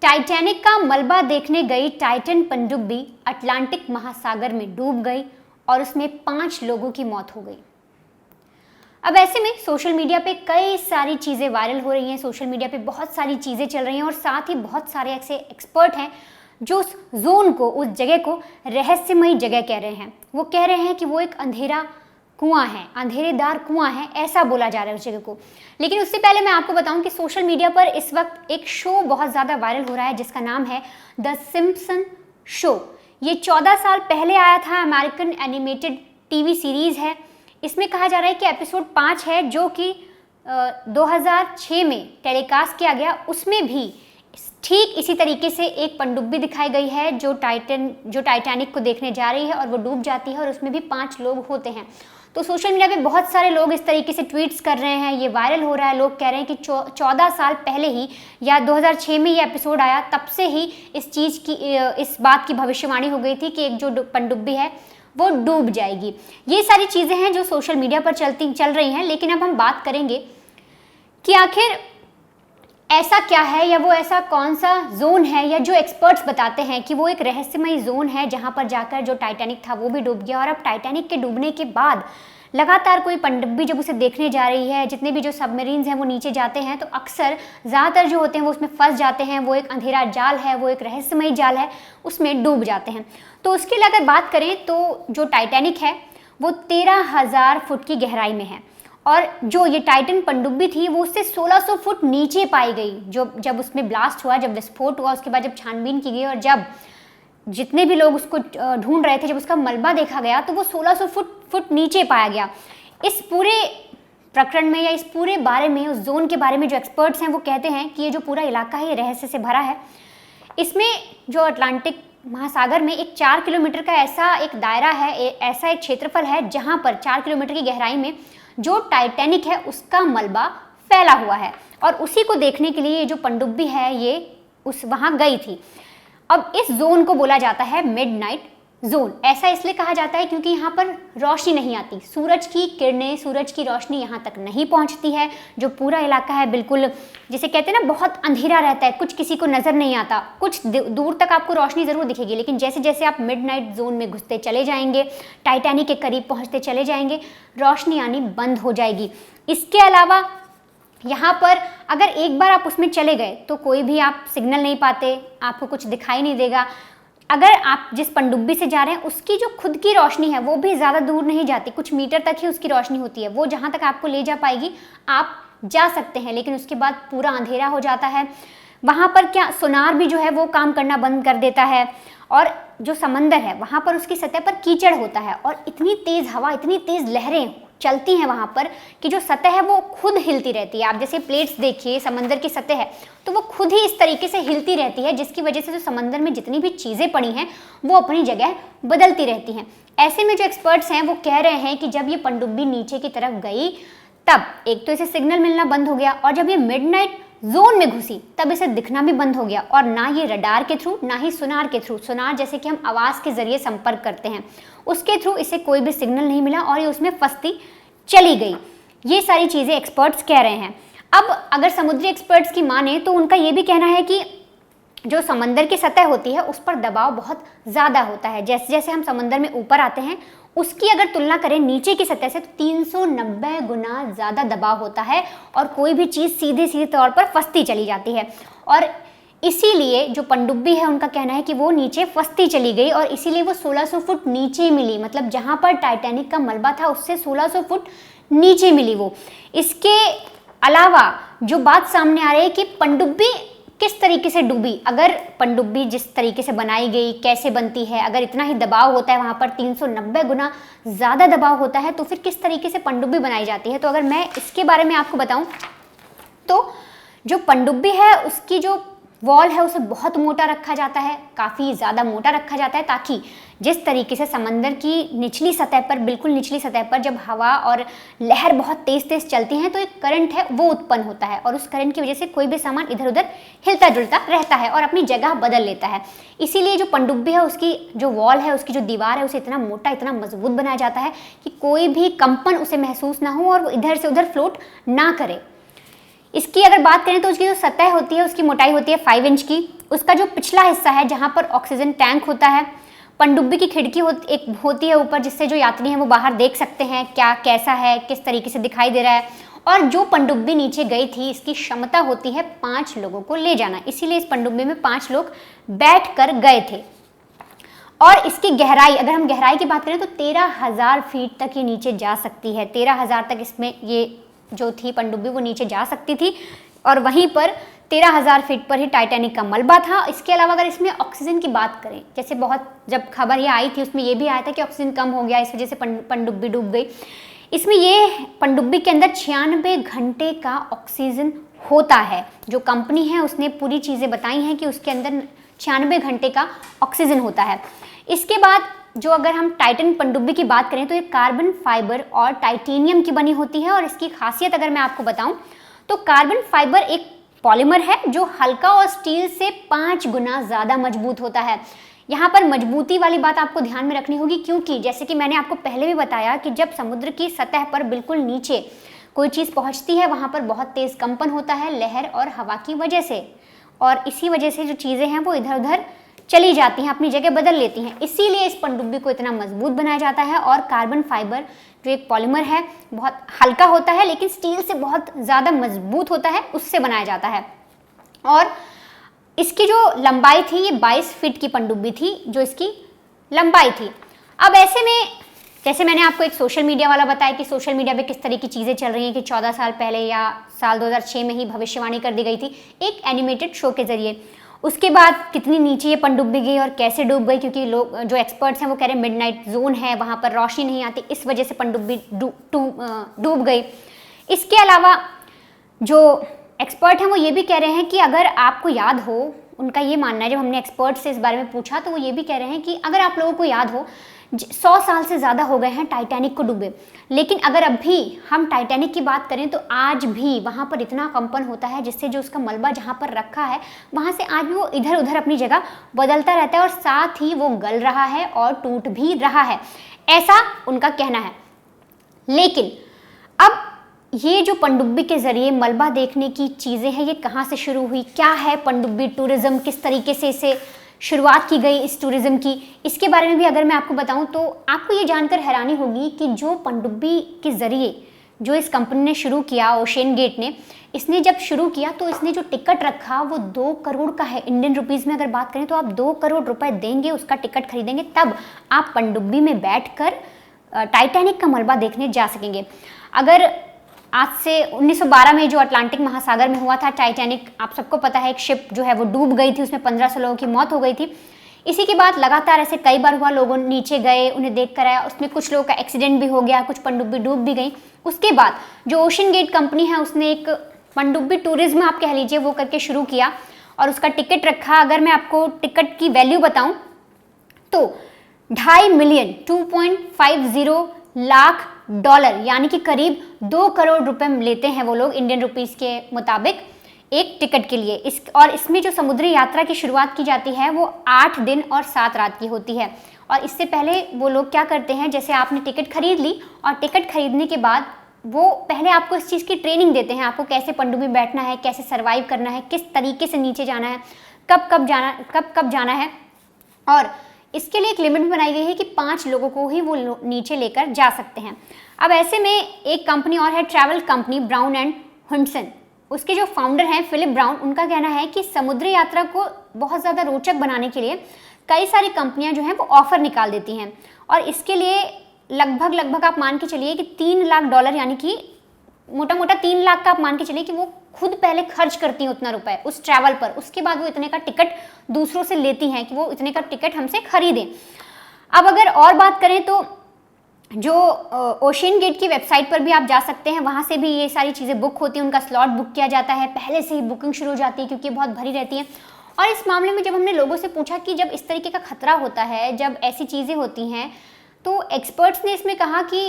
Titanic का मलबा देखने गई टाइटन पनडुब्बी अटलांटिक महासागर में डूब गई और उसमें 5 लोगों की मौत हो गई। अब ऐसे में सोशल मीडिया पे कई सारी चीज़ें वायरल हो रही हैं, सोशल मीडिया पे बहुत सारी चीज़ें चल रही हैं और साथ ही बहुत सारे ऐसे एक्सपर्ट हैं जो उस जोन को, उस जगह को रहस्यमयी जगह कह रहे हैं। वो कह रहे हैं कि वो एक अंधेरा कुआं है, अंधेरेदार कुआं है, ऐसा बोला जा रहा है उस जगह को। लेकिन उससे पहले मैं आपको बताऊं कि सोशल मीडिया पर इस वक्त एक शो बहुत ज़्यादा वायरल हो रहा है जिसका नाम है द सिम्पसन शो। ये 14 साल पहले आया था, अमेरिकन एनिमेटेड टीवी सीरीज़ है। इसमें कहा जा रहा है कि एपिसोड 5 है जो कि 2006 में टेलीकास्ट किया गया। उसमें भी ठीक इसी तरीके से एक पनडुब्बी दिखाई गई है जो टाइटैनिक को देखने जा रही है और वो डूब जाती है और उसमें भी 5 लोग होते हैं। तो सोशल मीडिया पे बहुत सारे लोग इस तरीके से ट्वीट्स कर रहे हैं, ये वायरल हो रहा है। लोग कह रहे हैं कि 14 साल पहले ही या 2006 में ये एपिसोड आया, तब से ही इस बात की भविष्यवाणी हो गई थी कि एक जो पनडुब्बी है वो डूब जाएगी। ये सारी चीज़ें हैं जो सोशल मीडिया पर चल रही हैं। लेकिन अब हम बात करेंगे कि आखिर ऐसा क्या है या वो ऐसा कौन सा जोन है, या जो एक्सपर्ट्स बताते हैं कि वो एक रहस्यमयी जोन है जहां पर जाकर जो टाइटैनिक था वो भी डूब गया। और अब टाइटैनिक के डूबने के बाद लगातार कोई पनडुब्बी जब उसे देखने जा रही है, जितने भी जो सबमरीन्स हैं वो नीचे जाते हैं तो अक्सर ज़्यादातर जो होते हैं वो उसमें फंस जाते हैं। वो एक अंधेरा जाल है, वो एक रहस्यमयी जाल है, उसमें डूब जाते हैं। तो उसके लिए अगर बात करें तो जो टाइटैनिक है वो 13,000 फुट की गहराई में है और जो ये टाइटन पनडुब्बी थी वो उससे 1600 फुट नीचे पाई गई। जब उसमें ब्लास्ट हुआ, जब विस्फोट हुआ, उसके बाद जब छानबीन की गई और जब जितने भी लोग उसको ढूंढ रहे थे, जब उसका मलबा देखा गया तो वो 1600 फुट नीचे पाया गया। इस पूरे प्रकरण में या इस पूरे बारे में, उस जोन के बारे में जो एक्सपर्ट्स हैं वो कहते हैं कि ये जो पूरा इलाका है ये रहस्य से भरा है। इसमें जो अटलांटिक महासागर में एक 4 किलोमीटर का ऐसा एक दायरा है, ऐसा एक क्षेत्रफल है जहाँ पर 4 किलोमीटर की गहराई में जो टाइटैनिक है उसका मलबा फैला हुआ है और उसी को देखने के लिए ये जो पनडुब्बी है ये वहाँ गई थी। अब इस जोन को बोला जाता है मिडनाइट जोन। ऐसा इसलिए कहा जाता है क्योंकि यहाँ पर रोशनी नहीं आती, सूरज की किरणें, सूरज की रोशनी यहाँ तक नहीं पहुँचती है। जो पूरा इलाका है बिल्कुल जिसे कहते हैं ना बहुत अंधेरा रहता है, कुछ किसी को नज़र नहीं आता। कुछ दूर तक आपको रोशनी ज़रूर दिखेगी, लेकिन जैसे जैसे आप मिडनाइट जोन में घुसते चले जाएंगे, टाइटैनिक के करीब पहुँचते चले जाएंगे, रोशनी आनी बंद हो जाएगी। इसके अलावा यहाँ पर अगर एक बार आप उसमें चले गए तो कोई भी आप सिग्नल नहीं पाते, आपको कुछ दिखाई नहीं देगा। अगर आप जिस पनडुब्बी से जा रहे हैं उसकी जो खुद की रोशनी है वो भी ज़्यादा दूर नहीं जाती, कुछ मीटर तक ही उसकी रोशनी होती है। वो जहाँ तक आपको ले जा पाएगी आप जा सकते हैं, लेकिन उसके बाद पूरा अंधेरा हो जाता है। वहाँ पर क्या सोनार भी जो है वो काम करना बंद कर देता है और जो समंदर है वहाँ पर उसकी सतह पर कीचड़ होता है और इतनी तेज़ हवा, इतनी तेज़ लहरें चलती हैं वहाँ पर कि जो सतह है वो खुद हिलती रहती है। आप जैसे प्लेट्स देखिए, समंदर की सतह है तो वो खुद ही इस तरीके से हिलती रहती है जिसकी वजह से जो समंदर में जितनी भी चीज़ें पड़ी हैं वो अपनी जगह बदलती रहती हैं। ऐसे में जो एक्सपर्ट्स हैं वो कह रहे हैं कि जब ये पनडुब्बी नीचे की तरफ गई तब एक तो इसे सिग्नल मिलना बंद हो गया और जब ये मिडनाइट जोन में घुसी तब इसे दिखना भी बंद हो गया और ना ये रडार के थ्रू ना ही सोनार के थ्रू, सोनार जैसे कि हम आवाज़ के जरिए संपर्क करते हैं उसके थ्रू इसे कोई भी सिग्नल नहीं मिला और ये उसमें फंसती चली गई। ये सारी चीज़ें एक्सपर्ट्स कह रहे हैं। अब अगर समुद्री एक्सपर्ट्स की माने तो उनका ये भी कहना है कि जो समंदर की सतह होती है उस पर दबाव बहुत ज़्यादा होता है। जैसे जैसे हम समंदर में ऊपर आते हैं उसकी अगर तुलना करें नीचे की सतह से तो 390 गुना ज़्यादा दबाव होता है और कोई भी चीज़ सीधे सीधे तौर पर फंसती चली जाती है। और इसीलिए जो पनडुब्बी है उनका कहना है कि वो नीचे फंसती चली गई और इसीलिए वो 1600 फुट नीचे मिली। मतलब जहाँ पर टाइटैनिक का मलबा था उससे 1600 फुट नीचे मिली वो। इसके अलावा जो बात सामने आ रही है कि पनडुब्बी किस तरीके से डूबी, अगर पनडुब्बी जिस तरीके से बनाई गई कैसे बनती है, अगर इतना ही दबाव होता है वहाँ पर 390 गुना ज़्यादा दबाव होता है तो फिर किस तरीके से पनडुब्बी बनाई जाती है। तो अगर मैं इसके बारे में आपको बताऊँ तो जो पनडुब्बी है उसकी जो वॉल है उसे बहुत मोटा रखा जाता है, काफ़ी ज़्यादा मोटा रखा जाता है ताकि जिस तरीके से समंदर की निचली सतह पर, बिल्कुल निचली सतह पर जब हवा और लहर बहुत तेज़ तेज़ चलती हैं तो एक करंट है वो उत्पन्न होता है और उस करंट की वजह से कोई भी सामान इधर उधर हिलता जुलता रहता है और अपनी जगह बदल लेता है। इसीलिए जो पनडुब्बी है उसकी जो वॉल है, उसकी जो दीवार है उसे इतना मोटा, इतना मजबूत बनाया जाता है कि कोई भी कंपन उसे महसूस ना हो और वो इधर से उधर फ्लोट ना करे। इसकी अगर बात करें तो उसकी जो सतह होती है उसकी मोटाई होती है 5 इंच की, उसका जो पिछला हिस्सा है जहाँ पर ऑक्सीजन टैंक होता है, पनडुब्बी की खिड़की होती है ऊपर, जिससे जो यात्री हैं वो बाहर देख सकते हैं क्या कैसा है, किस तरीके से दिखाई दे रहा है। और जो पनडुब्बी नीचे गई थी इसकी क्षमता होती है 5 लोगों को ले जाना, इसीलिए इस पनडुब्बी में 5 लोग बैठ कर गए थे। और इसकी गहराई, अगर हम गहराई की बात करें तो 13,000 फीट तक ये नीचे जा सकती है। 13,000 तक इसमें ये जो थी पनडुब्बी वो नीचे जा सकती थी। और वहीं पर 13,000 फीट पर ही टाइटैनिक का मलबा था। इसके अलावा अगर इसमें ऑक्सीजन की बात करें, जैसे बहुत जब खबर ये आई थी उसमें ये भी आया था कि ऑक्सीजन कम हो गया, इस वजह से पनडुब्बी डूब गई। इसमें ये पनडुब्बी के अंदर 96 घंटे का ऑक्सीजन होता है। जो कंपनी है उसने पूरी चीज़ें बताई हैं कि उसके अंदर 96 घंटे का ऑक्सीजन होता है। इसके बाद जो अगर हम टाइटन पनडुब्बी की बात करें तो ये कार्बन फाइबर और टाइटेनियम की बनी होती है। और इसकी खासियत अगर मैं आपको बताऊं तो कार्बन फाइबर एक पॉलीमर है जो हल्का और स्टील से 5 गुना ज़्यादा मजबूत होता है। यहाँ पर मजबूती वाली बात आपको ध्यान में रखनी होगी, क्योंकि जैसे कि मैंने आपको पहले भी बताया कि जब समुद्र की सतह पर बिल्कुल नीचे कोई चीज़ पहुँचती है वहाँ पर बहुत तेज़ कंपन होता है लहर और हवा की वजह से, और इसी वजह से जो चीज़ें हैं वो इधर उधर चली जाती हैं, अपनी जगह बदल लेती हैं। इसीलिए इस पनडुब्बी को इतना मजबूत बनाया जाता है। और कार्बन फाइबर जो एक पॉलीमर है बहुत हल्का होता है लेकिन स्टील से बहुत ज़्यादा मजबूत होता है, उससे बनाया जाता है। और इसकी जो लंबाई थी ये 22 फीट की पनडुब्बी थी जो इसकी लंबाई थी। अब ऐसे में जैसे मैंने आपको एक सोशल मीडिया वाला बताया कि सोशल मीडिया पे किस तरह की चीज़ें चल रही हैं कि 14 साल पहले या साल 2006 में ही भविष्यवाणी कर दी गई थी एक एनिमेटेड शो के जरिए। उसके बाद कितनी नीचे ये पनडुब्बी गई और कैसे डूब गई, क्योंकि लोग जो एक्सपर्ट्स हैं वो कह रहे हैं मिडनाइट जोन है, वहाँ पर रोशनी नहीं आती, इस वजह से पनडुब्बी डूब गई। इसके अलावा जो एक्सपर्ट हैं वो ये भी कह रहे हैं कि अगर आपको याद हो, उनका ये मानना है, जब हमने एक्सपर्ट से इस बारे में पूछा तो वो ये भी कह रहे हैं कि अगर आप लोगों को याद हो 100 साल से ज़्यादा हो गए हैं टाइटैनिक को डूबे, लेकिन अगर अब भी हम टाइटैनिक की बात करें तो आज भी वहाँ पर इतना कंपन होता है जिससे जो उसका मलबा जहाँ पर रखा है वहाँ से आज भी वो इधर उधर अपनी जगह बदलता रहता है और साथ ही वो गल रहा है और टूट भी रहा है, ऐसा उनका कहना है। लेकिन अब ये जो पनडुब्बी के ज़रिए मलबा देखने की चीज़ें हैं ये कहाँ से शुरू हुई, क्या है पनडुब्बी टूरिज़्म, किस तरीके से इसे शुरुआत की गई इस टूरिज़्म की, इसके बारे में भी अगर मैं आपको बताऊं तो आपको ये जानकर हैरानी होगी कि जो पनडुब्बी के ज़रिए जो इस कंपनी ने शुरू किया, ओशियन गेट ने, इसने जब शुरू किया तो इसने जो टिकट रखा वो 2 करोड़ का है। इंडियन रुपीज़ में अगर बात करें तो आप 2 करोड़ रुपए देंगे, उसका टिकट खरीदेंगे, तब आप पनडुब्बी में बैठकर टाइटैनिक का मलबा देखने जा सकेंगे। अगर आज से 1912 में जो अटलांटिक महासागर में हुआ था टाइटैनिक, आप सबको पता है एक शिप जो है वो डूब गई थी, उसमें 1500 लोगों की मौत हो गई थी। इसी के बाद लगातार ऐसे कई बार हुआ, लोगों नीचे गए, उन्हें देख कर आया, उसमें कुछ लोगों का एक्सीडेंट भी हो गया, कुछ पनडुब्बी डूब भी गई। उसके बाद जो ओशियन गेट कंपनी है उसने एक पनडुब्बी टूरिज्म आप कह लीजिए वो करके शुरू किया और उसका टिकट रखा। अगर मैं आपको टिकट की वैल्यू बताऊं तो 2.5 मिलियन 2.50 लाख डॉलर यानी कि करीब 2 करोड़ रुपए लेते हैं वो लोग इंडियन रुपीस के मुताबिक एक टिकट के लिए। इसमें जो समुद्री यात्रा की शुरुआत की जाती है वो 8 दिन और 7 रात की होती है। और इससे पहले वो लोग क्या करते हैं, जैसे आपने टिकट खरीद ली और टिकट खरीदने के बाद वो पहले आपको इस चीज़ की ट्रेनिंग देते हैं, आपको कैसे पनडुब्बी में बैठना है, कैसे सर्वाइव करना है, किस तरीके से नीचे जाना है, कब जाना है। और इसके लिए एक लिमिट भी बनाई गई है कि 5 लोगों को ही वो नीचे लेकर जा सकते हैं। अब ऐसे में एक कंपनी और है, travel company brown and Hudson, उसके जो फाउंडर हैं फिलिप ब्राउन, उनका कहना है कि समुद्री यात्रा को बहुत ज़्यादा रोचक बनाने के लिए कई सारी कंपनियां जो हैं वो ऑफर निकाल देती हैं और इसके लिए लगभग आप मान के चलिए कि 3 लाख डॉलर यानी कि मोटा मोटा 3 लाख का आप मान के चलिए कि वो खुद पहले खर्च करती हैं उतना रुपए उस ट्रैवल पर, उसके बाद वो इतने का टिकट दूसरों से लेती हैं कि वो इतने का टिकट हमसे खरीदें। अब अगर और बात करें तो जो ओशियन गेट की वेबसाइट पर भी आप जा सकते हैं, वहाँ से भी ये सारी चीज़ें बुक होती हैं, उनका स्लॉट बुक किया जाता है, पहले से ही बुकिंग शुरू हो जाती है क्योंकि बहुत भरी रहती है। और इस मामले में जब हमने लोगों से पूछा कि जब इस तरीके का खतरा होता है, जब ऐसी चीज़ें होती हैं, तो एक्सपर्ट्स ने इसमें कहा कि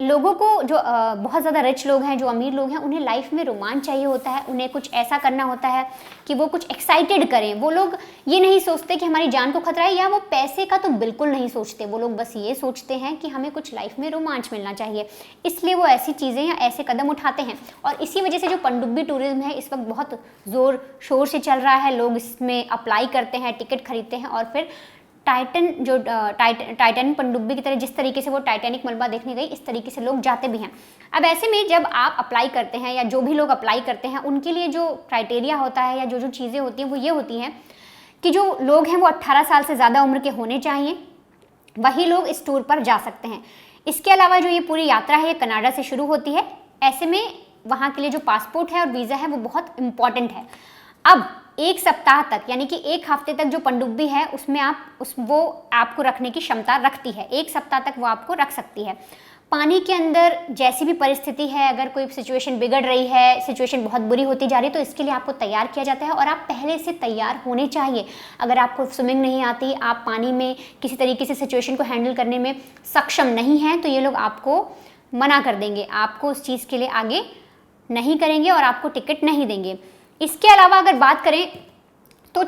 लोगों को जो बहुत ज़्यादा रिच लोग हैं, जो अमीर लोग हैं, उन्हें लाइफ में रोमांच चाहिए होता है, उन्हें कुछ ऐसा करना होता है कि वो कुछ एक्साइटेड करें। वो लोग ये नहीं सोचते कि हमारी जान को खतरा है, या वो पैसे का तो बिल्कुल नहीं सोचते। वो लोग बस ये सोचते हैं कि हमें कुछ लाइफ में रोमांच मिलना चाहिए, इसलिए वो ऐसी चीज़ें या ऐसे कदम उठाते हैं। और इसी वजह से जो पनडुब्बी टूरिज्म है इस वक्त बहुत ज़ोर शोर से चल रहा है। लोग इसमें अप्लाई करते हैं, टिकट खरीदते हैं, और फिर टाइटैनिक पनडुब्बी की तरह, जिस तरीके से वो टाइटैनिक मलबा देखने गई, इस तरीके से लोग जाते भी हैं। अब ऐसे में जब आप अप्लाई करते हैं, या जो भी लोग अप्लाई करते हैं, उनके लिए जो क्राइटेरिया होता है या जो जो चीज़ें होती हैं वो ये होती हैं कि जो लोग हैं वो 18 साल से ज़्यादा उम्र के होने चाहिए, वही लोग इस टूर पर जा सकते हैं। इसके अलावा जो ये पूरी यात्रा है ये कनाडा से शुरू होती है। ऐसे में वहाँ के लिए जो पासपोर्ट है और वीज़ा है वो बहुत इम्पॉर्टेंट है। अब एक सप्ताह तक, यानी कि एक हफ्ते तक जो पनडुब्बी है उसमें वो आपको रखने की क्षमता रखती है। एक सप्ताह तक वो आपको रख सकती है। पानी के अंदर जैसी भी परिस्थिति है, अगर कोई सिचुएशन बिगड़ रही है, सिचुएशन बहुत बुरी होती जा रही है, तो इसके लिए आपको तैयार किया जाता है, और आप पहले से तैयार होने चाहिए। अगर आपको स्विमिंग नहीं आती, आप पानी में किसी तरीके से सिचुएशन को हैंडल करने में सक्षम नहीं हैं, तो ये लोग आपको मना कर देंगे, आपको उस चीज़ के लिए आगे नहीं करेंगे और आपको टिकट नहीं देंगे। इसके अलावा अगर बात करें तो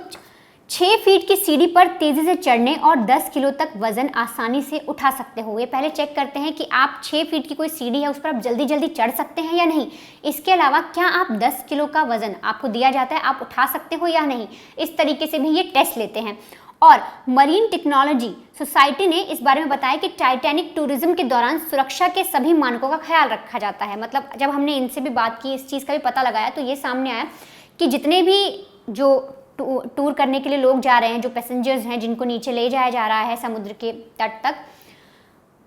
6 फीट की सीढ़ी पर तेज़ी से चढ़ने और 10 किलो तक वज़न आसानी से उठा सकते हो। ये पहले चेक करते हैं कि आप 6 फीट की कोई सीढ़ी है उस पर आप जल्दी जल्दी चढ़ सकते हैं या नहीं। इसके अलावा क्या आप 10 किलो का वज़न आपको दिया जाता है, आप उठा सकते हो या नहीं, इस तरीके से भी ये टेस्ट लेते हैं। और मरीन टेक्नोलॉजी सोसाइटी ने इस बारे में बताया कि टाइटैनिक टूरिज्म के दौरान सुरक्षा के सभी मानकों का ख्याल रखा जाता है। मतलब जब हमने इनसे भी बात की, इस चीज़ का भी पता लगाया, तो ये सामने आया कि जितने भी जो टूर करने के लिए लोग जा रहे हैं, जो पैसेंजर्स हैं जिनको नीचे ले जाया जा रहा है समुद्र के तट तक,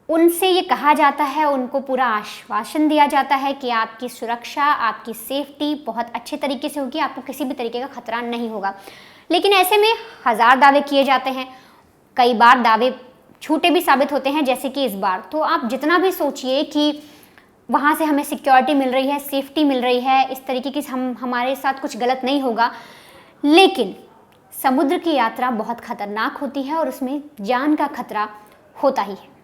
उनसे ये कहा जाता है, उनको पूरा आश्वासन दिया जाता है कि आपकी सुरक्षा, आपकी सेफ्टी बहुत अच्छे तरीके से होगी, आपको किसी भी तरीके का खतरा नहीं होगा। लेकिन ऐसे में 1000 दावे किए जाते हैं, कई बार दावे झूठे भी साबित होते हैं, जैसे कि इस बार। तो आप जितना भी सोचिए कि वहाँ से हमें सिक्योरिटी मिल रही है, सेफ्टी मिल रही है, इस तरीके की हमारे साथ कुछ गलत नहीं होगा, लेकिन समुद्र की यात्रा बहुत खतरनाक होती है और उसमें जान का खतरा होता ही है।